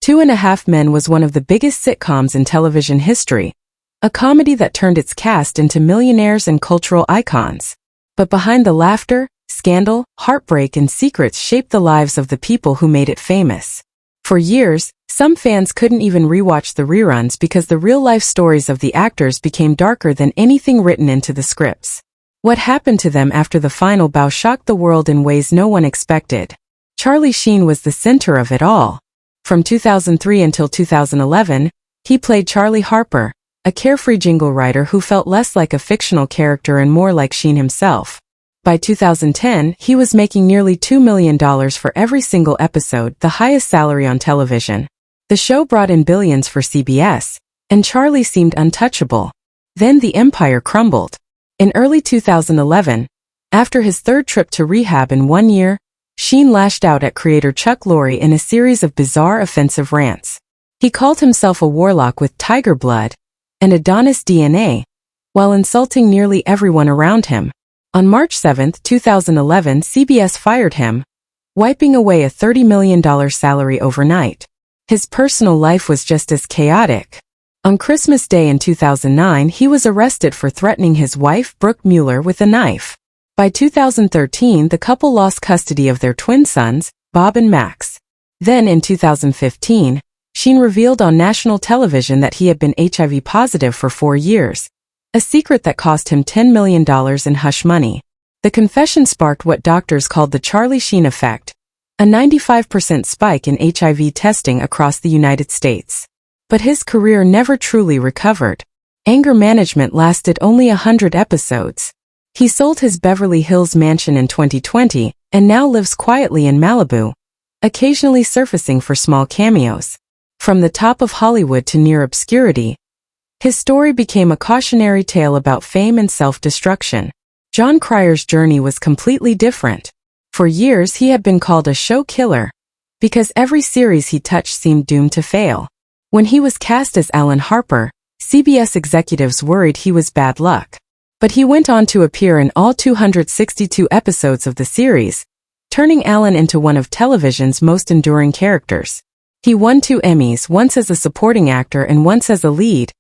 Two and a Half Men was one of the biggest sitcoms in television history, a comedy that turned its cast into millionaires and cultural icons. But behind the laughter, scandal, heartbreak, and secrets shaped the lives of the people who made it famous. For years, some fans couldn't even rewatch the reruns because the real-life stories of the actors became darker than anything written into the scripts. What happened to them after the final bow shocked the world in ways no one expected. Charlie Sheen was the center of it all. From 2003 until 2011, he played Charlie Harper, a carefree jingle writer who felt less like a fictional character and more like Sheen himself. By 2010, he was making nearly $2 million for every single episode, the highest salary on television. The show brought in billions for CBS, and Charlie seemed untouchable. Then the empire crumbled. In early 2011, after his third trip to rehab in 1 year, Sheen lashed out at creator Chuck Lorre in a series of bizarre offensive rants. He called himself a warlock with tiger blood and Adonis DNA, while insulting nearly everyone around him. On March 7, 2011, CBS fired him, wiping away a $30 million salary overnight. His personal life was just as chaotic. On Christmas Day in 2009, he was arrested for threatening his wife, Brooke Mueller, with a knife. By 2013, the couple lost custody of their twin sons, Bob and Max. Then in 2015, Sheen revealed on national television that he had been HIV positive for 4 years, a secret that cost him $10 million in hush money. The confession sparked what doctors called the Charlie Sheen effect, a 95% spike in HIV testing across the United States. But his career never truly recovered. Anger management lasted only 100 episodes. He sold his Beverly Hills mansion in 2020 and now lives quietly in Malibu, occasionally surfacing for small cameos. From the top of Hollywood to near obscurity, his story became a cautionary tale about fame and self-destruction. Jon Cryer's journey was completely different. For years he had been called a show killer, because every series he touched seemed doomed to fail. When he was cast as Alan Harper, CBS executives worried he was bad luck. But he went on to appear in all 262 episodes of the series, turning Alan into one of television's most enduring characters. He won 2 Emmys, once as a supporting actor and once as a lead,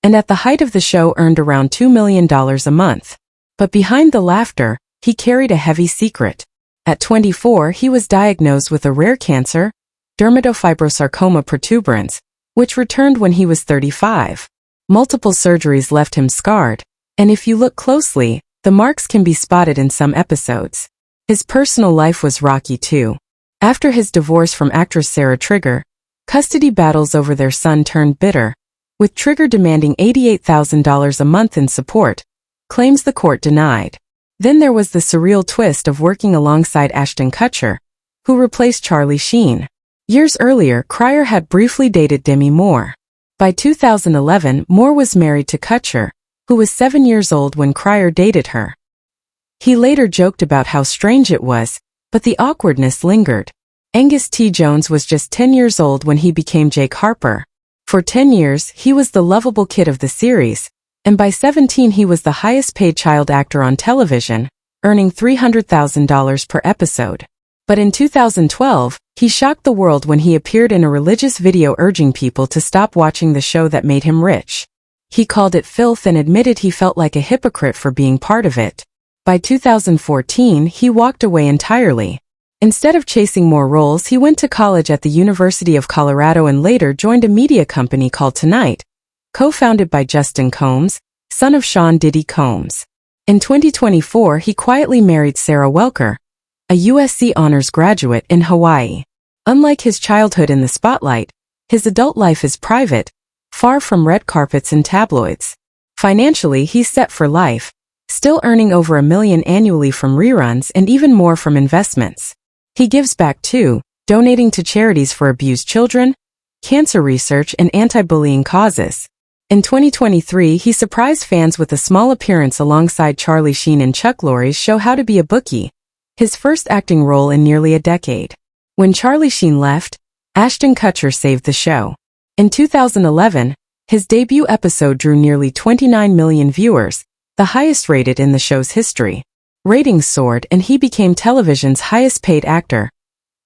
and at the height of the show earned around $2 million a month. But behind the laughter, he carried a heavy secret. At 24, he was diagnosed with a rare cancer, dermatofibrosarcoma protuberans, which returned when he was 35. Multiple surgeries left him scarred, and if you look closely, the marks can be spotted in some episodes. His personal life was rocky too. After his divorce from actress Sarah Trigger, custody battles over their son turned bitter, with Trigger demanding $88,000 a month in support, claims the court denied. Then there was the surreal twist of working alongside Ashton Kutcher, who replaced Charlie Sheen. Years earlier, Cryer had briefly dated Demi Moore. By 2011, Moore was married to Kutcher, who was 7 years old when Cryer dated her. He later joked about how strange it was, but the awkwardness lingered. Angus T. Jones was just 10 years old when he became Jake Harper. For 10 years, he was the lovable kid of the series, and by 17 he was the highest-paid child actor on television, earning $300,000 per episode. But in 2012, he shocked the world when he appeared in a religious video urging people to stop watching the show that made him rich. He called it filth and admitted he felt like a hypocrite for being part of it. By 2014, he walked away entirely. Instead of chasing more roles, he went to college at the University of Colorado and later joined a media company called Tonight, co-founded by Justin Combs, son of Sean Diddy Combs. In 2024, he quietly married Sarah Welker, a USC honors graduate in Hawaii. Unlike his childhood in the spotlight, his adult life is private, far from red carpets and tabloids. Financially, he's set for life, still earning over $1 million annually from reruns and even more from investments. He gives back too, donating to charities for abused children, cancer research, and anti-bullying causes. In 2023, he surprised fans with a small appearance alongside Charlie Sheen in Chuck Lorre's show How to Be a Bookie, his first acting role in nearly a decade. When Charlie Sheen left, Ashton Kutcher saved the show. In 2011, his debut episode drew nearly 29 million viewers, the highest rated in the show's history. Ratings soared and he became television's highest-paid actor,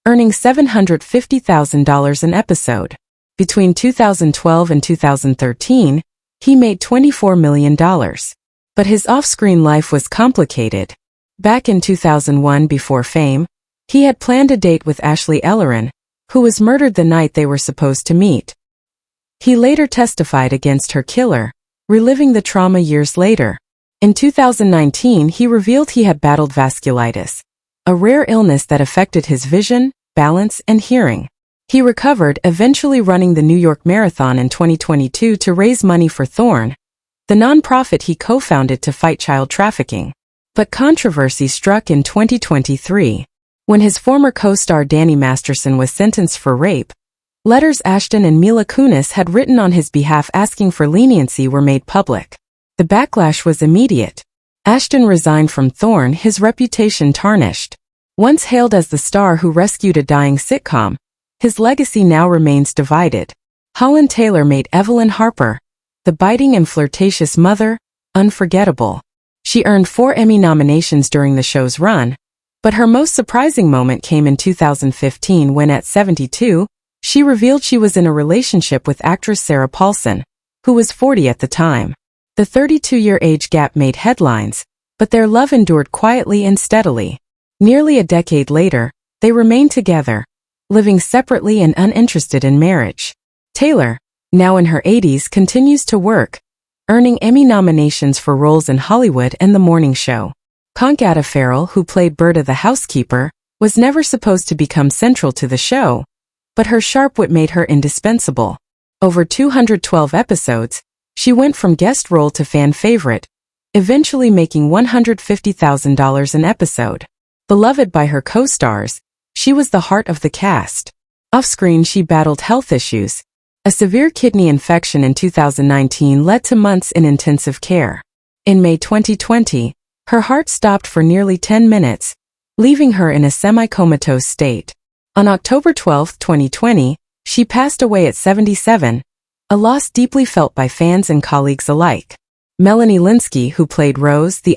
earning $750,000 an episode. Between 2012 and 2013, he made $24 million. But his off-screen life was complicated. Back in 2001, before fame, he had planned a date with Ashley Ellerin, who was murdered the night they were supposed to meet. He later testified against her killer, reliving the trauma years later. In 2019, he revealed he had battled vasculitis, a rare illness that affected his vision, balance, and hearing. He recovered, eventually running the New York Marathon in 2022 to raise money for Thorn, the nonprofit he co-founded to fight child trafficking. But controversy struck in 2023. When his former co-star Danny Masterson was sentenced for rape, letters Ashton and Mila Kunis had written on his behalf asking for leniency were made public. The backlash was immediate. Ashton resigned from Thorn, his reputation tarnished. Once hailed as the star who rescued a dying sitcom, his legacy now remains divided. Holland Taylor made Evelyn Harper, the biting and flirtatious mother, unforgettable. She earned 4 Emmy nominations during the show's run, but her most surprising moment came in 2015 when, at 72, she revealed she was in a relationship with actress Sarah Paulson, who was 40 at the time. The 32-year age gap made headlines, but their love endured quietly and steadily. Nearly a decade later, they remained together, living separately and uninterested in marriage. Taylor, now in her 80s, continues to work, earning Emmy nominations for roles in Hollywood and The Morning Show. Conchata Ferrell, who played Berta the housekeeper, was never supposed to become central to the show, but her sharp wit made her indispensable. Over 212 episodes, she went from guest role to fan favorite, eventually making $150,000 an episode. Beloved by her co-stars, she was the heart of the cast. Off-screen, she battled health issues. A severe kidney infection in 2019 led to months in intensive care. In May 2020, her heart stopped for nearly 10 minutes, leaving her in a semi-comatose state. On October 12, 2020, she passed away at 77, a loss deeply felt by fans and colleagues alike. Melanie Lynskey, who played Rose, the